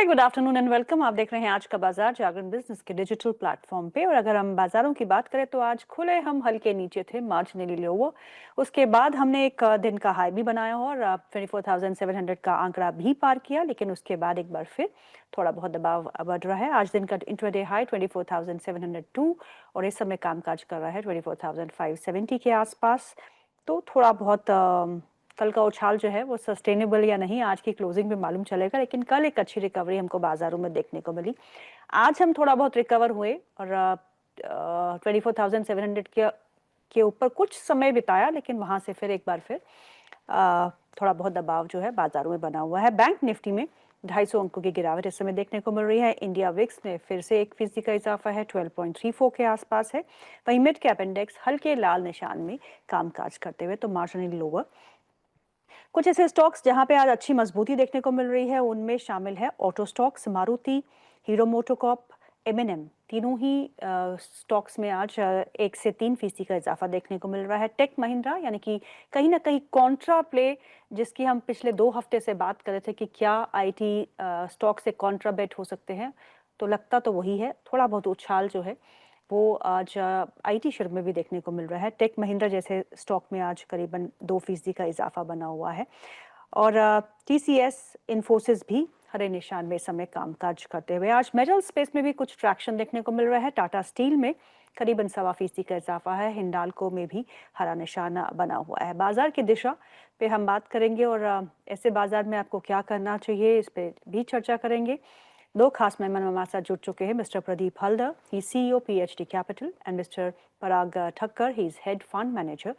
Good afternoon and welcome. आप देख रहे हैं आज का बाजार जागरण बिजनेस के डिजिटल प्लेटफॉर्म पे। और अगर हम बाजारों की बात करें तो आज खुले हम हल्के नीचे थे, मार्जिनली लोअर। उसके बाद हमने एक दिन का हाई भी बनाया और 24,700 का आंकड़ा भी पार किया, लेकिन उसके बाद एक बार फिर थोड़ा बहुत दबाव बढ़ रहा है। आज दिन का इंट्राडे हाई 24,702 और इस समय कामकाज कर रहा है 24,570 के आसपास। तो थोड़ा बहुत कल का उछाल जो है वो सस्टेनेबल या नहीं आज की क्लोजिंग में मालूम चलेगा, लेकिन कल एक अच्छी रिकवरी हमको बाजारों में देखने को मिली। आज हम थोड़ा बहुत रिकवर हुए और 24,700 के ऊपर कुछ समय बिताया, लेकिन वहां से फिर एक बार फिर थोड़ा बहुत दबाव जो है बाजारों में बना हुआ है। बैंक निफ्टी में 250 अंकों की गिरावट इस समय देखने को मिल रही है। इंडिया विक्स में फिर से 1% का इजाफा है, 12.34 के आसपास है। वहीं मिड कैप इंडेक्स हल्के लाल निशान में कामकाज करते हुए तो मार्जिनली लोअर। कुछ ऐसे स्टॉक्स जहां पे आज अच्छी मजबूती देखने को मिल रही है, उनमें शामिल है ऑटो स्टॉक्स, मारुति, हीरो मोटोकॉर्प, एमएनएम। तीनों ही स्टॉक्स में आज 1 से 3% का इजाफा देखने को मिल रहा है। टेक महिंद्रा यानी कि कहीं ना कहीं कॉन्ट्रा प्ले, जिसकी हम पिछले 2 हफ्ते से बात कर रहे थे कि क्या आईटी स्टॉक से कॉन्ट्रा बेट हो सकते हैं, तो लगता तो वही है। थोड़ा बहुत उछाल जो है वो आज आईटी शेयर में भी देखने को मिल रहा है। टेक महिंद्रा जैसे स्टॉक में आज करीबन 2% का इजाफा बना हुआ है। और टीसीएस, इन्फोसिस भी हरे निशान में इस समय कामकाज करते हुए। आज मेटल स्पेस में भी कुछ ट्रैक्शन देखने को मिल रहा है। टाटा स्टील में करीबन 1.25% का इजाफा है। हिंडाल्को में भी हरा निशान बना हुआ है। बाजार की दिशा पे हम बात करेंगे और ऐसे बाजार में आपको क्या करना चाहिए इस पे भी चर्चा करेंगे। दो खास मेहमान हमारे साथ जुड़ चुके हैं। Mister Pradeep Haldar, he CEO PhD capital, and mister Parag Thakkar, he is head fund manager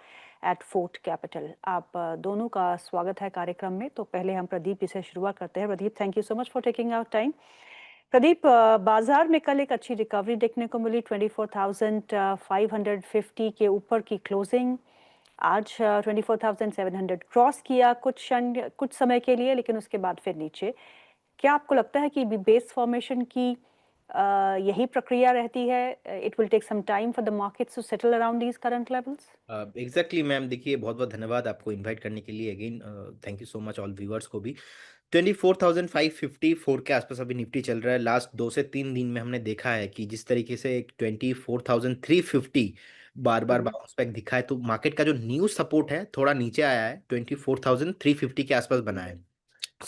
eight fort capital. आप दोनों का स्वागत है कार्यक्रम में। तो पहले हम प्रदीप से शुरुआत करते हैं। Pradeep, thank you so much for taking our time. Pradeep, बाजार में कल एक अच्छी रिकवरी देखने को मिली, 24,550 के ऊपर की क्लोजिंग। आज 24,700 क्रॉस किया कुछ समय के लिए, लेकिन उसके बाद फिर नीचे। क्या आपको लगता है कि बेस फॉर्मेशन की यही प्रक्रिया रहती है? It will take some time for the markets to settle around these current levels. Exactly ma'am, देखिए बहुत बहुत धन्यवाद आपको इनवाइट करने के लिए again. Thank you so much all viewers को भी। 24,554 के आसपास अभी निफ्टी चल रहा है। लास्ट 2 से 3 दिन में हमने देखा है कि जिस तरीके से एक 24,350 बार बार हम्म। बाउंस बैक दिखा है, तो मार्केट का जो न्यू सपोर्ट है थोड़ा नीचे आया है, 24,350 के आसपास बना है।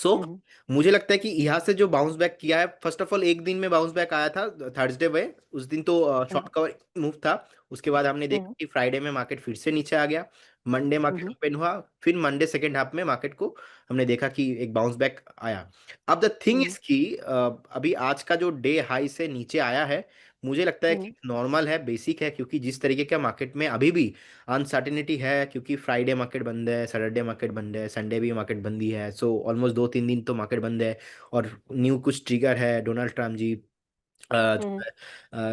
हम्म। मुझे लगता है कि यहाँ से जो बाउंस बैक किया है, फर्स्ट ऑफ ऑल एक दिन में बाउंस बैक आया था थर्सडे में, उस दिन तो शॉर्ट हम्म। कवर मूव था। उसके बाद हमने देखा हम्म। कि फ्राइडे में मार्केट फिर से नीचे आ गया। मंडे मार्केट हम्म। ओपन हुआ, फिर मंडे सेकेंड हाफ में मार्केट को हमने देखा कि एक बाउंस बैक आया। अब द थिंग हम्म। इज कि अभी आज का जो डे हाई से नीचे आया है, मुझे लगता है कि हम्म। नॉर्मल है, बेसिक है, क्योंकि जिस तरीके का मार्केट में अभी भी अनसर्टेनिटी है, क्योंकि फ्राइडे मार्केट बंद है, सैटरडे मार्केट बंद है, संडे भी मार्केट बंद ही है। सो ऑलमोस्ट 2 3 दिन तो मार्केट बंद है। और न्यू कुछ ट्रिगर है, डोनाल्ड ट्रम्प जी जो हम्म। है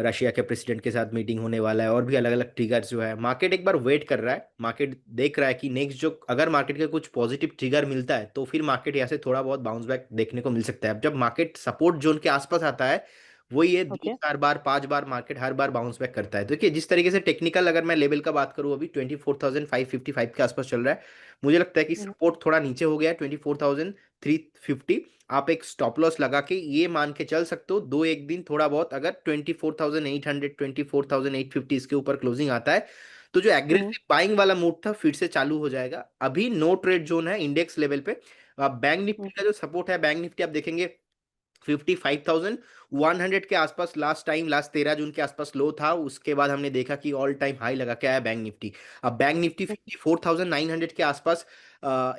रशिया के प्रेसिडेंट के साथ मीटिंग होने वाला है, और भी अलग अलग ट्रिगर जो है। मार्केट एक बार वेट कर रहा है, मार्केट देख रहा है कि नेक्स्ट जो अगर मार्केट का कुछ पॉजिटिव ट्रिगर मिलता है तो फिर मार्केट यहाँ से थोड़ा बहुत बाउंस बैक देखने को मिल सकता है। अब जब मार्केट सपोर्ट जोन के आसपास आता है, वो ये दो ओके। चार बार 5 बार मार्केट हर बार बाउंस बैक करता है। तो देखिए जिस तरीके से टेक्निकल अगर मैं लेवल का बात करूँ, अभी 24,555 के आसपास चल रहा है। मुझे लगता है कि हम्म। सपोर्ट थोड़ा नीचे हो गया है, 24,350। आप एक स्टॉप लॉस लगा के ये मान के चल सकते हो, दो एक दिन थोड़ा बहुत अगर 24,800 24,850 इसके ऊपर क्लोजिंग आता है, तो जो हम्म। एग्रेसिव बाइंग वाला मूड था फिर से चालू हो जाएगा। अभी नो ट्रेड जोन है इंडेक्स लेवल पे। बैंक निफ्टी का जो सपोर्ट है, बैंक निफ्टी आप देखेंगे 55,100 के आसपास लास्ट टाइम, लास्ट 13 जून के आसपास लो था। उसके बाद हमने देखा कि ऑल टाइम हाई लगा के आया बैंक निफ्टी। अब बैंक निफ्टी 54,900 के आसपास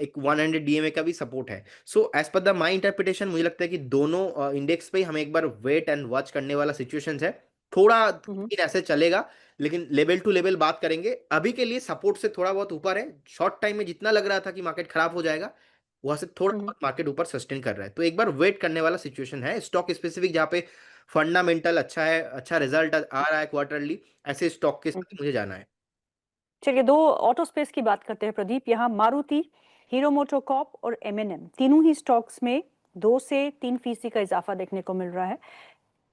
एक 100 डीएमए का भी सपोर्ट है। So as per the my interpretation, मुझे लगता है कि दोनों इंडेक्स पे हमें एक बार वेट एंड वॉच करने वाला सिचुएशन है। थोड़ा हम्म। दिन ऐसे चलेगा, लेकिन लेवल टू लेवल बात करेंगे। अभी के लिए सपोर्ट से थोड़ा बहुत ऊपर है। शॉर्ट टाइम में जितना लग रहा था कि मार्केट खराब हो जाएगा, वहां से थोड़ा हम्म। बहुत मार्केट ऊपर सस्टेन कर रहा है। तो एक बार वेट करने वाला सिचुएशन है स्टॉक स्पेसिफिक, जहाँ पे फंडामेंटल अच्छा है, अच्छा रिजल्ट आ रहा है क्वार्टरली, ऐसे स्टॉक के साथ हम्म। मुझे जाना है। चलिए, दो ऑटो स्पेस की बात करते हैं प्रदीप। यहाँ मारुति, हीरो मोटोकॉर्प और एमएनएम तीनों ही स्टॉक्स में 2 से 3% का इजाफा देखने को मिल रहा है।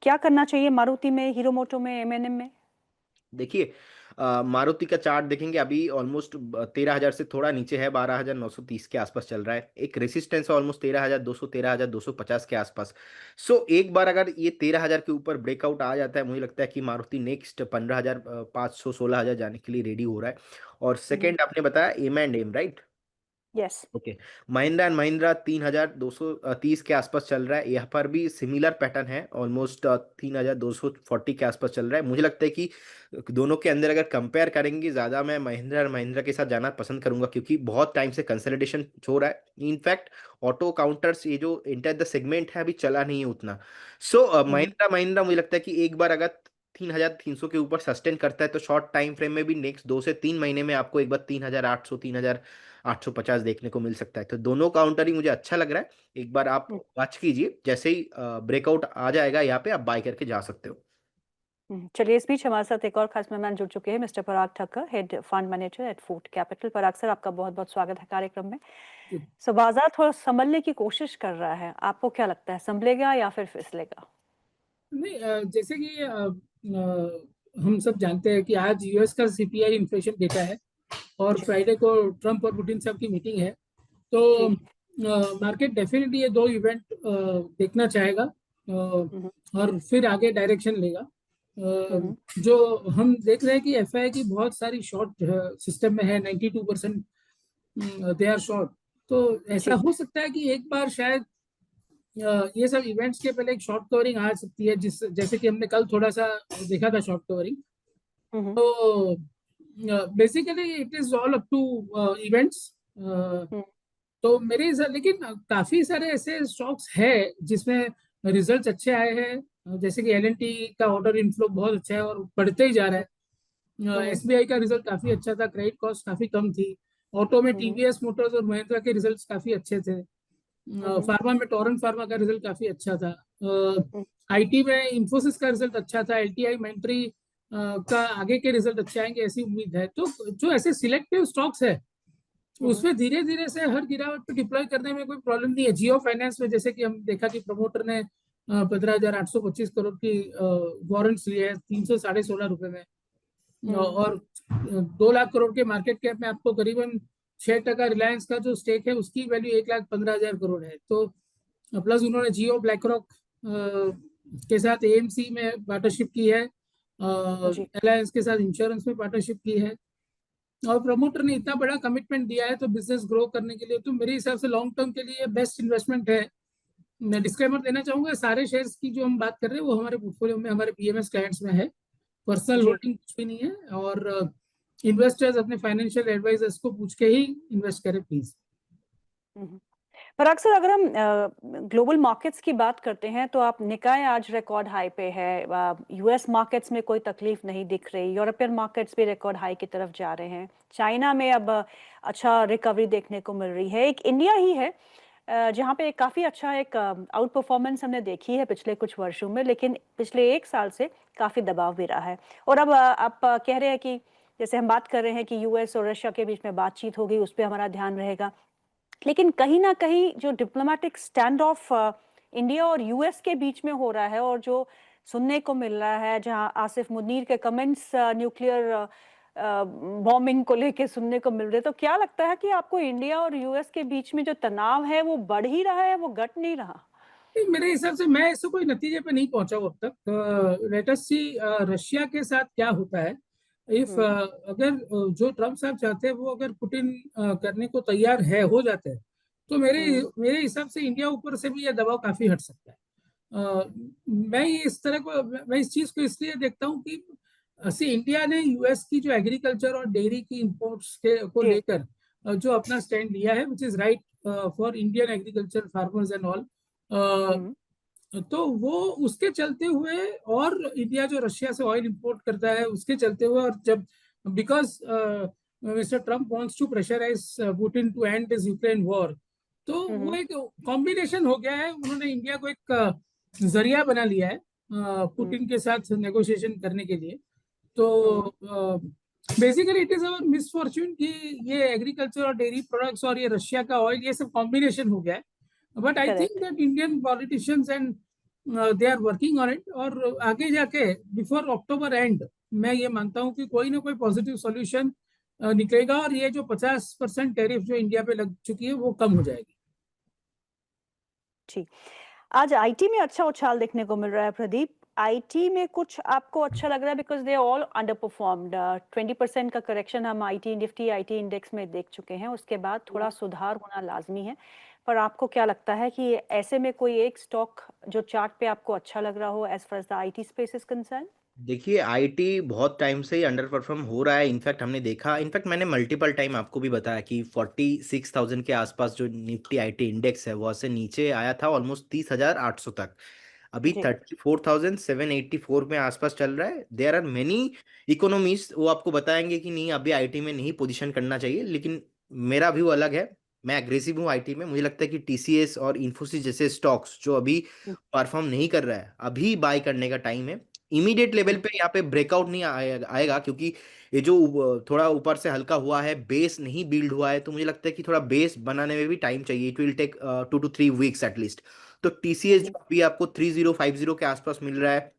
क्या करना चाहिए मारुति में, हीरो मोटो में, एमएनएम में? देखिए मारुति का चार्ट देखेंगे अभी ऑलमोस्ट 13,000 से थोड़ा नीचे है, 12,930 के आसपास चल रहा है। एक रेसिस्टेंस है ऑलमोस्ट 13,200 13,250 के आसपास। सो एक बार अगर ये 13,000 के ऊपर ब्रेकआउट आ जाता है, मुझे लगता है कि मारुति नेक्स्ट 15,500 16,000 जाने के लिए रेडी हो रहा है। और सेकंड आपने बताया M&M, right? Yes. Okay. Mahindra and Mahindra 3,230 के आसपास चल रहा है, यहाँ पर भी सिमिलर पैटर्न है, ऑलमोस्ट 3,240 के आसपास चल रहा है। मुझे लगता है कि दोनों के अंदर अगर कंपेयर करेंगे, ज़्यादा मैं महिंद्रा और महिंद्रा के साथ जाना पसंद करूंगा, क्योंकि बहुत टाइम से कंसोलिडेशन हो रहा है। इनफैक्ट ऑटो काउंटर्स ये जो इंटर द सेगमेंट है अभी चला नहीं है उतना। सो महिंद्रा महिंद्रा मुझे लगता है कि एक बार अगर 3,300 के ऊपर सस्टेन करता है तो शॉर्ट टाइम फ्रेम में भी नेक्स्ट 2 से 3 महीने में आपको एक बार 3,800 3,850 देखने को मिल सकता है। तो दोनों काउंटर ही मुझे अच्छा लग रहा है। एक बार आप वॉच कीजिए, जैसे ही ब्रेकआउट आ जाएगा यहाँ पे आप बाय करके जा सकते हो। चलिए, इस बीच हमारे साथ एक और खास मेहमान जुड़ चुके हैं, मिस्टर पराग Thakkar, head fund manager eight food capital. पराग सर, आपका बहुत बहुत स्वागत है कार्यक्रम में। सो बाजार थोड़ा संभलने की कोशिश कर रहा है, आपको क्या लगता है, संभलेगा या फिर फिसलेगा? नहीं, जैसे कि हम सब जानते हैं कि आज यूएस का सीपीआई इन्फ्लेशन डेटा है और फ्राइडे को ट्रम्प और पुतिन साहब की मीटिंग है। तो मार्केट डेफिनेटली ये दो इवेंट देखना चाहेगा और फिर आगे डायरेक्शन लेगा। जो हम देख रहे हैं कि एफआई की बहुत सारी शॉर्ट सिस्टम में है, 92% दे आर शॉर्ट। तो ऐसा हो सकता है कि एक बार शायद ये सब इवेंट्स के पहले एक शॉर्ट कवरिंग आ सकती है, जिस जैसे कि हमने कल थोड़ा सा देखा था शॉर्ट कवरिंग। तो basically it is all up to events. तो मेरे हिसाब, लेकिन काफी सारे ऐसे स्टॉक्स है जिसमें रिजल्ट्स अच्छे आए हैं, जैसे कि एलएनटी का ऑर्डर इनफ्लो बहुत अच्छा है और बढ़ते ही जा रहा है। एसबीआई का रिजल्ट काफी अच्छा था, क्रेडिट कॉस्ट काफी कम थी। ऑटो में टीवीएस मोटर्स और महिंद्रा के रिजल्ट्स काफी अच्छे थे। फार्मा में टोरेंट फार्मा का रिजल्ट काफी अच्छा था। आईटी में इंफोसिस का रिजल्ट अच्छा था। एलटीआई मेंट्री का आगे के रिजल्ट अच्छे आएंगे ऐसी उम्मीद है। तो जो ऐसे सिलेक्टिव स्टॉक्स है उसमें धीरे धीरे से हर गिरावट पे डिप्लॉय करने में कोई प्रॉब्लम नहीं है। जियो फाइनेंस में जैसे कि हम देखा कि प्रमोटर ने 15,825 करोड़ की वारंट्स लिए है 316.5 में, और 2 लाख करोड़ के मार्केट कैप में आपको करीबन 6% रिलायंस का जो स्टेक है उसकी वैल्यू 1,15,000 करोड़ है। तो प्लस उन्होंने जियो ब्लैक रॉक के साथ एएमसी में पार्टनरशिप की है, रिलायंस के साथ इंश्योरेंस में पार्टनरशिप की है, और प्रमोटर ने इतना बड़ा कमिटमेंट दिया है तो बिजनेस ग्रो करने के लिए तो मेरे हिसाब से लॉन्ग टर्म के लिए बेस्ट इन्वेस्टमेंट है। मैं डिस्क्लेमर देना चाहूंगा, सारे शेयर्स की जो हम बात कर रहे हैं वो हमारे पोर्टफोलियो में, हमारे पीएमएस क्लाइंट्स में है, पर्सनल होल्डिंग कुछ भी नहीं है। और इन्वेस्टर्स अपने फाइनेंशियल एडवाइजर्स को पूछ के ही इन्वेस्ट करें प्लीज। पर अक्सर अगर हम ग्लोबल मार्केट्स की बात करते हैं तो आप निकाय आज रिकॉर्ड हाई पे है, यूएस मार्केट्स में कोई तकलीफ नहीं दिख रही, यूरोपियन मार्केट्स भी रिकॉर्ड हाई की तरफ जा रहे हैं, चाइना में अब अच्छा रिकवरी देखने को मिल रही है, एक इंडिया ही है जहाँ पे काफ़ी अच्छा एक आउट परफॉर्मेंस हमने देखी है पिछले कुछ वर्षों में, लेकिन पिछले 1 साल से काफ़ी दबाव भी रहा है। और अब आप कह रहे हैं कि जैसे हम बात कर रहे हैं कि यूएस और रशिया के बीच में बातचीत होगी, उस पर हमारा ध्यान रहेगा, लेकिन कहीं ना कहीं जो डिप्लोमेटिक स्टैंड ऑफ इंडिया और यूएस के बीच में हो रहा है और जो सुनने को मिल रहा है, जहां आसिफ मुनीर के कमेंट्स न्यूक्लियर बॉम्बिंग को लेके सुनने को मिल रहे, तो क्या लगता है कि आपको इंडिया और यूएस के बीच में जो तनाव है वो बढ़ ही रहा है, वो घट नहीं रहा? मेरे हिसाब से मैं इससे कोई नतीजे पे नहीं पहुंचा हूं अब तक। लेट अस सी रशिया के साथ क्या होता है। इफ अगर जो ट्रम्प साहब चाहते हैं वो अगर पुतिन करने को तैयार है, हो जाते हैं, तो मेरे हिसाब से इंडिया ऊपर से भी यह दबाव काफी हट सकता है। मैं इस चीज को इसलिए देखता हूँ कि इंडिया ने यूएस की जो एग्रीकल्चर और डेयरी की इंपोर्ट्स के को लेकर जो अपना स्टैंड लिया है, which is right for Indian agriculture farmers and all, तो वो उसके चलते हुए, और इंडिया जो रशिया से ऑयल इंपोर्ट करता है उसके चलते हुए, और जब because mister Trump wants to pressurise Putin to end this Ukraine war, तो वो एक कॉम्बिनेशन हो गया है। उन्होंने इंडिया को एक जरिया बना लिया है पुतिन के साथ नेगोशिएशन करने के लिए। तो basically it is our misfortune कि ये एग्रीकल्चर और डेयरी प्रोडक्ट्स और ये रशिया का ऑयल, ये सब कॉम्बिनेशन हो गया है। But I think that Indian politicians and they are working on it, और आगे जाके बिफोर अक्टूबर एंड मैं ये मानता हूँ कि कोई ना कोई पॉजिटिव सॉल्यूशन निकलेगा और ये जो 50% टैरिफ जो इंडिया पे लग चुकी है वो कम हो जाएगी। जी, आज आईटी में अच्छा उछाल देखने को मिल रहा है प्रदीप। आईटी में कुछ आपको अच्छा लग रहा है? Because they are all under performed. 20% का करेक्शन हम आईटी निफ्टी आईटी इंडेक्स में देख चुके हैं, उसके बाद थोड़ा सुधार होना लाजमी है। पर आपको क्या लगता है कि ऐसे में कोई एक स्टॉक जो चार्ट पे आपको अच्छा लग रहा हो as far as the IT space is concern? देखिए आईटी बहुत टाइम से ही अंडर परफॉर्म हो रहा है। इनफैक्ट हमने देखा, इनफैक्ट मैंने मल्टीपल टाइम आपको भी बताया कि 46,000 के आसपास जो निफ्टी आईटी इंडेक्स है वो से नीचे आया था ऑलमोस्ट 30,800 तक। अभी जी। 34,784 में आसपास चल रहा है। देयर आर मेनी इकोनॉमिस्ट वो आपको बताएंगे कि नहीं अभी आईटी में नहीं पोजीशन करना चाहिए, लेकिन मेरा व्यू अलग है। मैं एग्रेसिव हूँ आईटी में। मुझे लगता है कि टीसीएस और इन्फोसिस जैसे स्टॉक्स जो अभी परफॉर्म नहीं कर रहा है, अभी बाय करने का टाइम है। इमीडिएट लेवल पे यहाँ पे ब्रेकआउट नहीं आएगा क्योंकि ये जो थोड़ा ऊपर से हल्का हुआ है, बेस नहीं बिल्ड हुआ है, तो मुझे लगता है कि थोड़ा बेस बनाने में भी टाइम चाहिए। It will take 2 to 3 weeks at least. तो टीसीएस जो अभी आपको 3050 के आसपास मिल रहा है,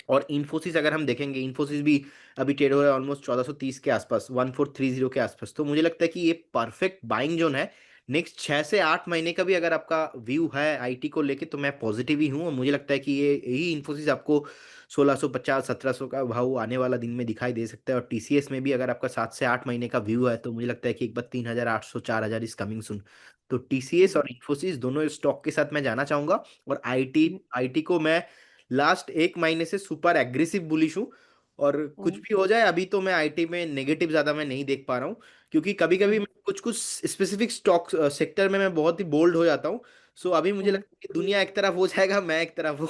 और इन्फोसिस अगर हम देखेंगे, इन्फोसिस भी अभी ट्रेड हो रहा है ऑलमोस्ट 1430 के आसपास, 1430 के आसपास। तो मुझे लगता है कि ये परफेक्ट बाइंग जोन है। नेक्स्ट 6 से 8 महीने का भी अगर आपका व्यू है आईटी को लेके, तो मैं पॉजिटिव ही हूँ। और मुझे लगता है कि ये यही इन्फोसिस आपको 1650 1700 का भाव आने वाला दिन में दिखाई दे सकता है। और टीसीएस में भी अगर आपका 7 से 8 महीने का व्यू है, तो मुझे लगता है कि एक बार 3800 4000 इज कमिंग सुन। तो टीसीएस और इन्फोसिस दोनों स्टॉक के साथ मैं जाना चाहूंगा। और आईटी आईटी को मैं लास्ट 1 महीने से सुपर एग्रेसिव बुलिश हूँ। और कुछ भी हो जाए, अभी तो मैं आईटी में नेगेटिव ज्यादा मैं नहीं देख पा रहा हूँ, क्योंकि कभी कभी मैं कुछ कुछ स्पेसिफिक स्टॉक सेक्टर में मैं बहुत ही बोल्ड हो जाता हूँ। सो अभी मुझे लगता है कि दुनिया एक तरफ हो जाएगा, मैं एक तरफ हूँ।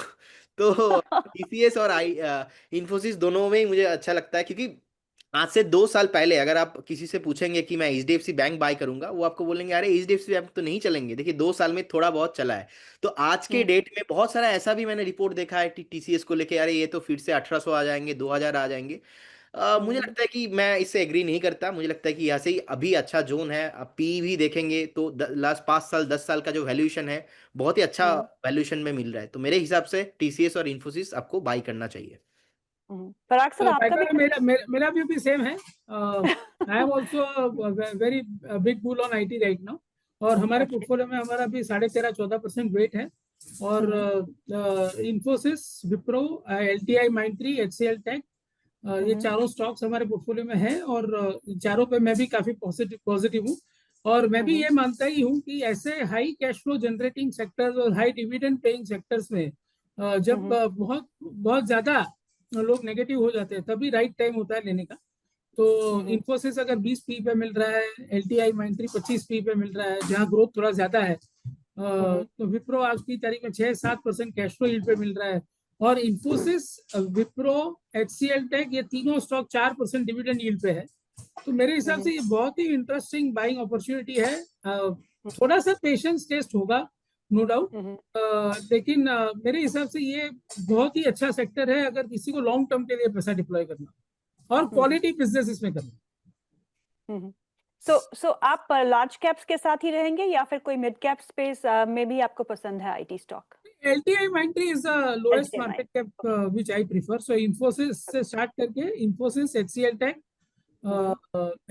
तो टीसीएस और इन्फोसिस दोनों में ही मुझे अच्छा लगता है, क्योंकि आज से 2 साल पहले अगर आप किसी से पूछेंगे कि मैं एचडीएफसी बैंक बाय करूंगा, वो आपको बोलेंगे अरे एचडीएफसी बैंक तो नहीं चलेंगे। देखिए 2 साल में थोड़ा बहुत चला है। तो आज के डेट में बहुत सारा ऐसा भी मैंने रिपोर्ट देखा है टीसीएस को लेके, अरे ये तो फिर से 1800 आ जाएंगे, 2000 आ जाएंगे। मुझे लगता है कि मैं इससे एग्री नहीं करता। मुझे लगता है कि यहाँ से ही अभी अच्छा जोन है। अब पी भी देखेंगे तो लास्ट 5 साल 10 साल का जो वैल्यूएशन है, बहुत ही अच्छा वैल्यूएशन में मिल रहा है। तो मेरे हिसाब से टीसीएस और इन्फोसिस आपको बाई करना चाहिए। पराग सर, आपका भी मेरा मेरा मेरा व्यू भी सेम है। I am also very big bull on IT right now. और हमारे अच्छा। पोर्टफोलियो में हमारा भी 13.5-14% वेट है। और इन्फोसिस, विप्रो, एलटीआई माइंट्री, एचसीएल टेक, ये चारों स्टॉक्स हमारे पोर्टफोलियो में है। और चारों पे मैं भी काफी पॉजिटिव हूँ। और मैं भी ये मानता ही हूँ कि ऐसे high cash flow generating sectors और हाई डिविडेंड पेइंग सेक्टर्स में जब बहुत बहुत ज्यादा लोग नेगेटिव हो जाते हैं, तभी राइट टाइम होता है लेने का। तो इन्फोसिस अगर 20 पी पे मिल रहा है, एलटीआई माइंट्री 25 पी पे मिल रहा है जहाँ ग्रोथ थोड़ा ज्यादा है, तो विप्रो आज की तारीख में 6-7% कैश फ्लो यील्ड पे मिल रहा है। और इन्फोसिस, विप्रो, एचसीएल टेक, ये तीनों स्टॉक 4% डिविडेंड यील्ड पे है। तो मेरे हिसाब से ये बहुत ही इंटरेस्टिंग बाइंग अपॉर्चुनिटी है। थोड़ा सा पेशेंस टेस्ट होगा, नो डाउट। लेकिन मेरे हिसाब से ये बहुत ही अच्छा सेक्टर है अगर किसी को लॉन्ग टर्म के लिए पैसा डिप्लॉय करना और क्वालिटी बिजनेस इसमें करना। सो आप लार्ज कैप्स के साथ ही रहेंगे या फिर कोई मिड कैप स्पेस में भी आपको पसंद है IT stock? LTI Mindtree is the lowest LTI market cap which I prefer. So Infosys से start करके Infosys, HCL Tech,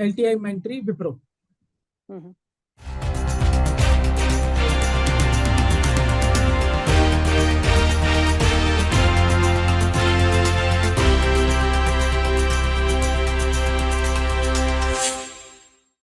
LTI Mindtree, Wipro.